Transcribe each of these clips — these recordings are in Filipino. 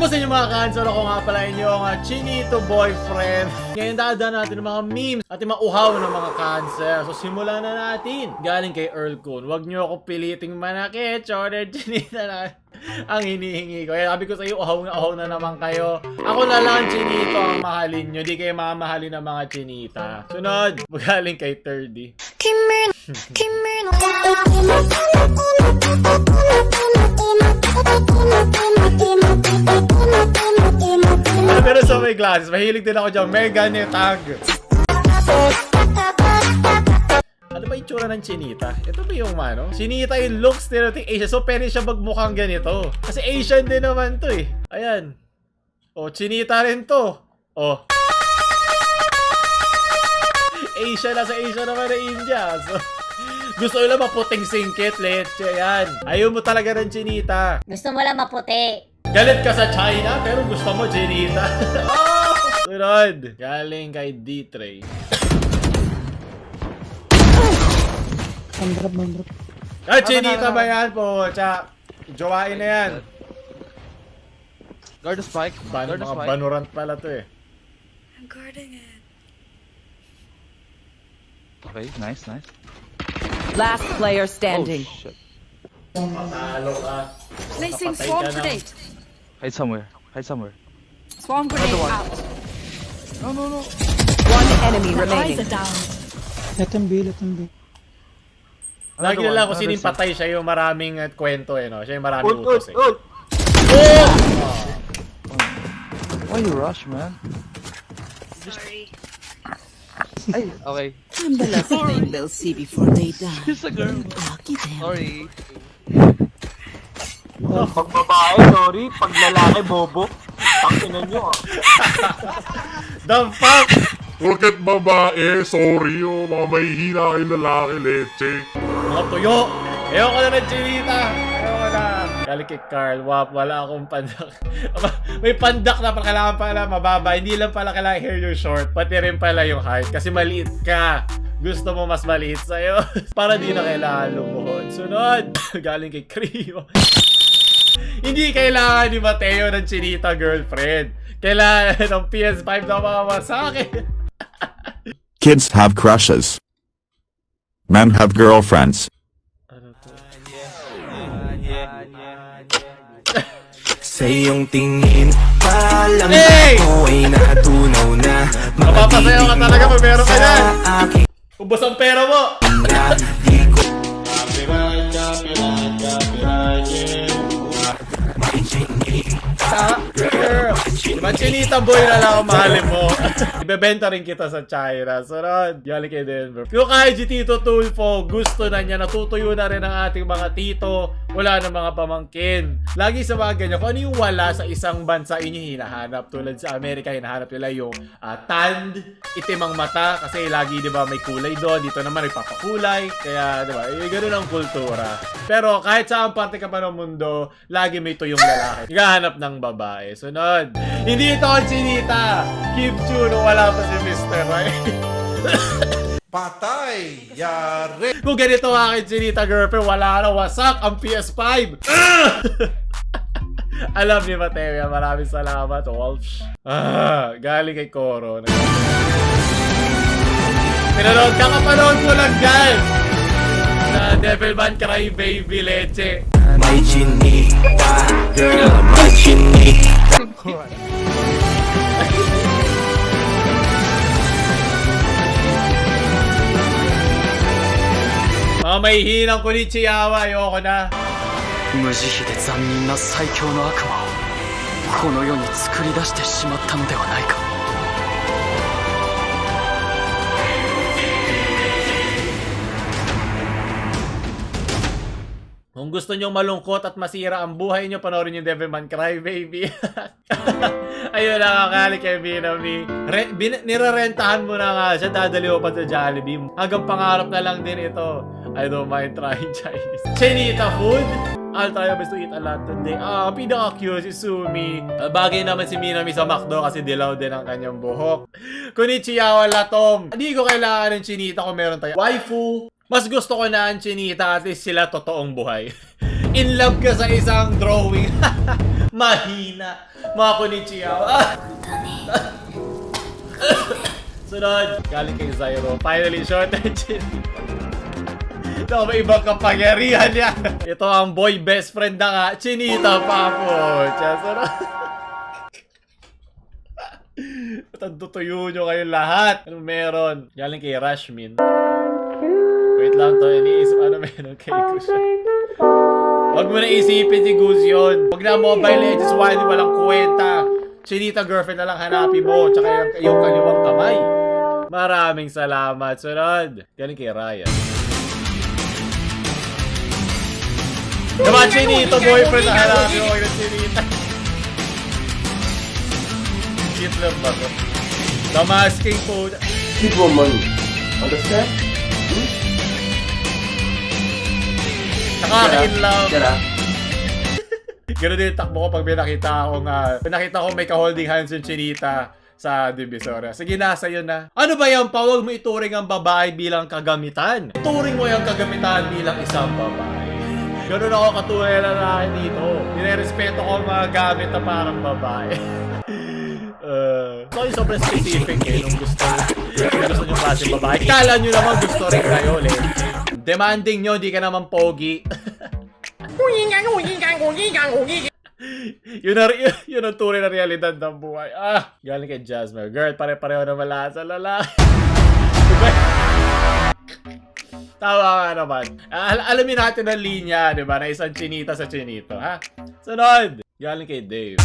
Kamusta yung mga cancel? Ako nga pala inyong Chinito boyfriend. Ngayon dadaan natin ng mga memes at yung mga uhaw ng mga cancel. So simulan na natin. Galing kay Earl Kun. Huwag nyo ako piliting manakit. Chorer Chinita na ang hinihingi ko. Kaya sabi ko sa iyo, uhaw na naman kayo. Ako na lang Chinito ang mahalin nyo. Di kayo mamahalin ng mga Chinita. Sunod. Galing kay 30. Pero sa may glasses, mahilig din ako dyan. Mega netag. Ano ba yung tsura ng Chinita? Ito ba yung ano? Chinita yung look stereotype Asian. So pwede siya magmukhang ganito. Kasi Asian din naman to eh. Ayan. O, Chinita rin to. O. Asia na sa Asia naman na India. So, gusto mo lang maputing singkit, leche. Yan. Ayaw mo talaga ng Chinita. Gusto mo lang maputi. Galit ka sa China, pero gusto mo Chinita. Oh! Sunod. Galing kay D-Tray. Mandrap. Ah, Chinita ba yan po? Tsa, jowain na yan. Guard the spike. Guard the Mga spike. banurant pala to eh. I'm guarding it. Okay, nice. Last player Oh standing. shit. Matalo ka. Placing Napatay swarm ka na. grenade. Hide somewhere. Swarm grenade Another one. out. No. One enemy Eyes remaining. are down. Let him be. Lagi na lang kung sino yung patay siya yung maraming kwento eh, no? Siya yung maraming utos eh. Why you rush, man? Sorry. Ay, okay. I'm the last thing they'll see before they die. It's a girl. Lucky them. Sorry. Pag babae, sorry. Pag lalaki, bobo. Takinan nyo ah. The fuck? Porket babae, sorry mga mahihina kayong lalaki, leche. Mga tuyo. Ayoko na ng Chinita. Ayoko na. Galing kay Carl. Wala akong pandak. May pandak na kailangan pala mababa. Hindi lang pala kailangan hair yung short. Pati rin pala yung height. Kasi maliit ka. Gusto mo mas maliit sa'yo. Para di na kailangan lumuhod. Sunod. Galing kay Creo. Hindi kailangan ni Mateo ng Chinita girlfriend. Kailangan ng PS5 na mama sa akin. Kids have crushes. Men have girlfriends. Sa iyong tingin, palang Hey! ako ay natunaw na. Mapapasayaw ka talaga kung meron ka yan. Ubos ang pera mo. Girl, diba Chinita boy na lang ang mahalin mo. Ibebenta rin kita sa China. Sunod, galing kay Denver. Yung kay Tito Tulfo, gusto na niya, natutuyo na rin ang ating mga tito. Wala na mga pamangkin. Lagi sa mga ganyan, kung ano yung wala sa isang bansa, inyo hinahanap. Tulad sa Amerika, hinahanap nila yung tanned, itim ang mata. Kasi lagi, di ba, may kulay doon. Dito naman, may papakulay. Kaya, di ba, ganun ang kultura. Pero kahit saan parte ka pa ng mundo, lagi may tuyong lalaki. Naghahanap ng babae. Sunod. Hindi ito ang Chinita. Kim Chuno, wala pa si Mr. Right? Patay! Yari! Kung ganito ang aking Chinita girlfriend, wala na, wasak ang PS5. Alam ni Mateo, maraming salamat, Wolf. Galing kay Koro. Pinanood ka, kapanood mo lang dyan. Sa Devilman Cry Baby Leche. May Chinita, girl, may Chinita. Mga mahihinang Konnichiwa, ayoko na. 無慈悲で残忍な最強の悪魔をこの世に作り出してしまったのではないか。 Kung gusto nyong malungkot at masira ang buhay nyo, panoorin yung Devilman Cry Baby. Ayun na, kakali kay Minami. Nirarentahan mo na nga siya, dadali mo pa sa Jollibee. Hanggang pangarap na lang din ito. I don't mind trying Chinese. Chinita food? I'll try my best to eat a lot today. Pinaka-cute si Sumi. Bagay naman si Minami sa McDo kasi dilaw din ang kanyang buhok. Konnichiwa Latom. Hindi ko kailangan ng Chinita kung meron tayo. Waifu. Mas gusto ko na ang Chinita at least sila totoong buhay. In love ka sa isang drawing. Mahina. Mga kunichiya. Sunod, galing kay Zyro. Finally, shorter chin. Ito, may ibang kapangyarihan niya. Ito ang boy best friend na nga, Chinita Papo. Sunod. Tutuyo nyo kayong lahat. Ano meron? Galing kay Rashmin. Wait lang to, iniisip ano meron kay Gus. Huwag mo na isipin si Gus yun. Huwag na Mobile Legends 1, walang kwenta. Chinita girlfriend na lang hanapin mo, tsaka yung kaliwang kamay. Maraming salamat. Sunod. Galing kay Ryan. Diba, Chinito boyfriend na hanapin mo ng Chinita. Hitler ba to? The masking po. Give more money. Understand? Nakaka-inlove. Ganun din takbo ko pag may nakita ko may ka-holding hands yung Chinita sa Divisoria. Sige na, sa'yo na. Ano ba yan, pa? Huwag mo ituring ang babae bilang kagamitan. Ituring mo yung kagamitan bilang isang babae. Ganun ako katulad na lalaki dito. Nirerespeto ko ang mga gamit na parang babae. So, yung sobrang specific nung gusto nyo klase babae. Kala nyo naman gusto rin kayo, demanding nyo, di ka naman pogi. Yun ang tunay na realidad ng buhay. Galing kay Jasmine. Girl, pare-pareho na malasa lalaki. Diba? Tawa ka naman. Alamin natin ang linya, diba? Na isang Chinita sa Chinito, ha? Sunod! Galing kay Dave.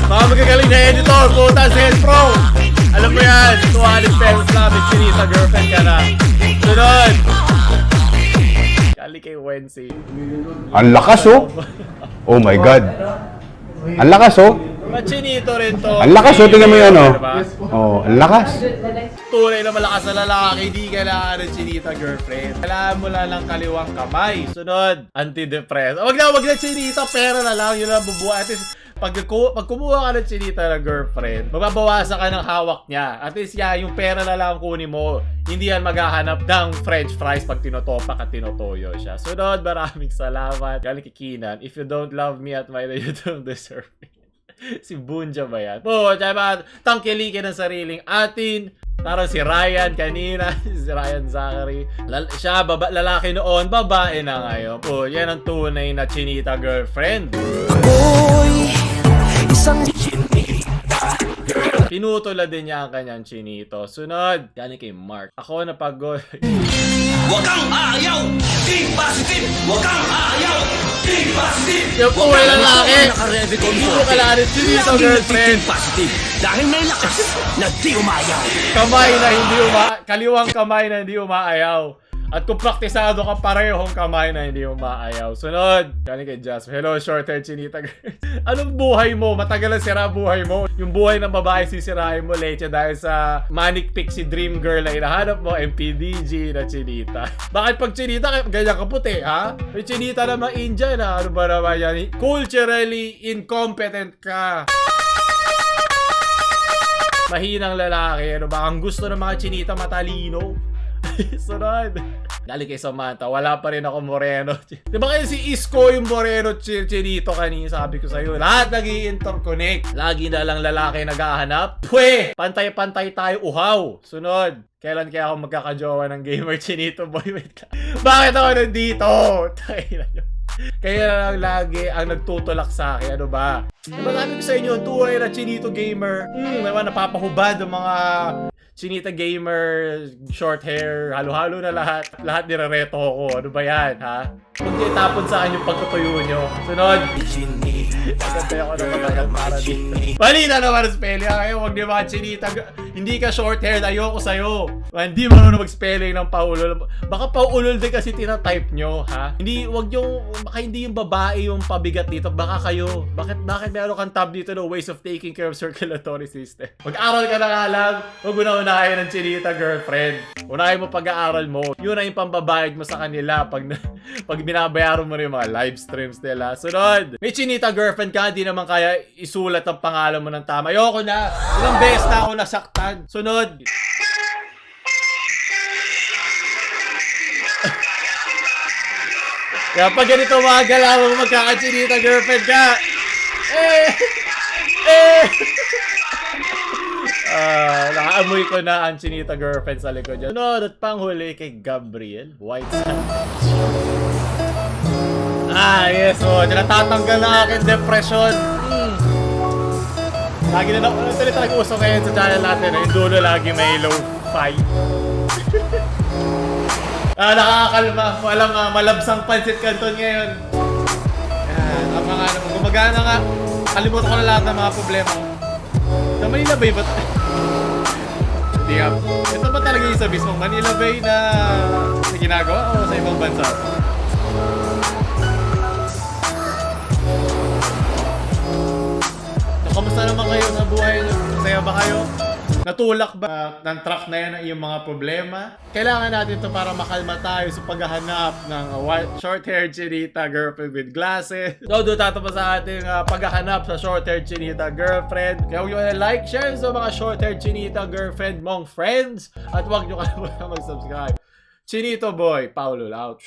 Mga magagaling na editor, puta, Zen Pro! Alam mo yan, 200 pesos lang, may Chinita girlfriend ka na. Sunod! Galing kay Wensi. Ang lakas oh! Oh my God! Ang lakas oh! Chinito rin to. Ang lakas oh! Tingnan mo yun oh! Oh, ang lakas! Tunay na malakas na lalaki, di kailangan ng Chinita girlfriend. Kailangan mo lang ng kaliwang kamay. Sunod, antidepressant. Wag na Chinita, pera na lang. Yun lang bubuhay. At least, pag kumuha ka ng Chinita na girlfriend, magbabawasan ka ng hawak niya. At least yung pera na lang kunin mo. Hindi yan maghahanap ng french fries pag tinotopak at tinotoyo siya. Sunod, maraming salamat. Galing kay Keenan, if you don't love me at my you don't deserve me. Si Bunja ba yan? Po, tsaka tangkilikin ang sariling atin. Parang si Ryan kanina, si Ryan Zachary. Siya, lalaki noon, babae na ngayon. Po, yan ang tunay na Chinita girlfriend. Pinutula din niya ang kanyang Chinito. Sunod, galing kay Mark. Ako na pagod. Huwag kang aayaw! Think positive! Huwag kang aayaw! Think positive! Yung puway lalaki! Hindi mo kailangan ng Chinito girlfriend! Positive! Dahil may lakas na di umayaw! Kaliwang kamay na hindi umaayaw. At kung praktisado ka, parehong kamay na hindi umaayaw. Sunod, galing kay Jasmine. Hello, short-haired Chinita girl. Anong buhay mo? Matagal na sira buhay mo. Yung buhay ng babae sisirahin mo, leche, dahil sa manic pixie dream girl na hinahanap mo, MPDG na Chinita. Bakit pag Chinita, ganyan ka puti, ha? May Chinita naman Indian, ha? Ano ba naman yan? Culturally incompetent ka. Mahinang lalaki. Ano ba? Ang gusto ng mga Chinita matalino. Sunod. Galing kay Samantha, wala pa rin ako moreno. Diba kayo si Isko yung moreno Chinito kanina? Sabi ko sa'yo, lahat nag-i-interconnect. Lagi na lang lalaki naghahanap. Pwe! Pantay-pantay tayo, uhaw. Sunod. Kailan kaya ako magkakajowa ng gamer Chinito boy? Wait lang. Bakit ako nandito? Kaya lang lagi ang nagtutulak sa akin. Ano ba? Diba sabi ko sa inyo, tunay na Chinito gamer. Naman napapahubad ng mga Chinita gamer, short hair, halo-halo na lahat. Lahat nirereto ko. Ano ba yan, ha? Huwag niyo itapon sa akin yung pagtutuyo nyo. Sunod. Nagantay ako na matagal para dito. Mali na naman ang spelling. Kaya huwag niyo mga Chinita. Hindi ka short hair. Ayoko sa'yo. Hindi marunong mag-spelling ng paulol. Baka paulol din kasi tinatype nyo, ha? Hindi, huwag yung, baka hindi yung babae yung pabigat dito. Baka kayo. Bakit meron kang tab dito no ways of taking care of circulatory system? Mag-aral ka na nga lang. Huwag mo na unahin ng Chinita girlfriend. Unahin mo pag-aaral mo. Yun na yung pambabayad mo sa kanila pag binabayaran mo rin yung mga live streams nila. Sunod! May Chinita girlfriend ka, di naman kaya isulat ang pangalan mo ng tama. Ayoko na! Ilang beses na ako nasaktan. Sunod! Kaya pag ganito mga galawang magkakachinita girlfriend ka, nakaamoy ko na ang chinita girlfriend sa likod niya. Sunod at panghuli kay Gabriel Whiteside. Yes, natatanggal na aking depression. Lagi na ito talaga uso ngayon sa channel natin. Yung dulo lagi may low-fi. Nakakakalma. Walang malabsang pansit canton ngayon. Yan, ang mga gumagana nga. Kalimutan ko na lahat ng mga problema ko. Sa Manila Bay ba? Hindi nga. Ito ba talaga yung sa mismong Manila Bay na ginagawa o sa ibang bansa? Kamusta naman kayo sa buhay? Masaya ba kayo? Natulak ba ng truck na yan ang iyong mga problema? Kailangan natin ito para makalma tayo sa paghahanap ng short-haired chinita girlfriend with glasses. So, doon tatapos sa ating paghahanap sa short-haired chinita girlfriend. Kaya huwag nyo na like, share sa mga short-haired chinita girlfriend mong friends. At huwag nyo kalimutan mag-subscribe. Chinito boy, Paulo out.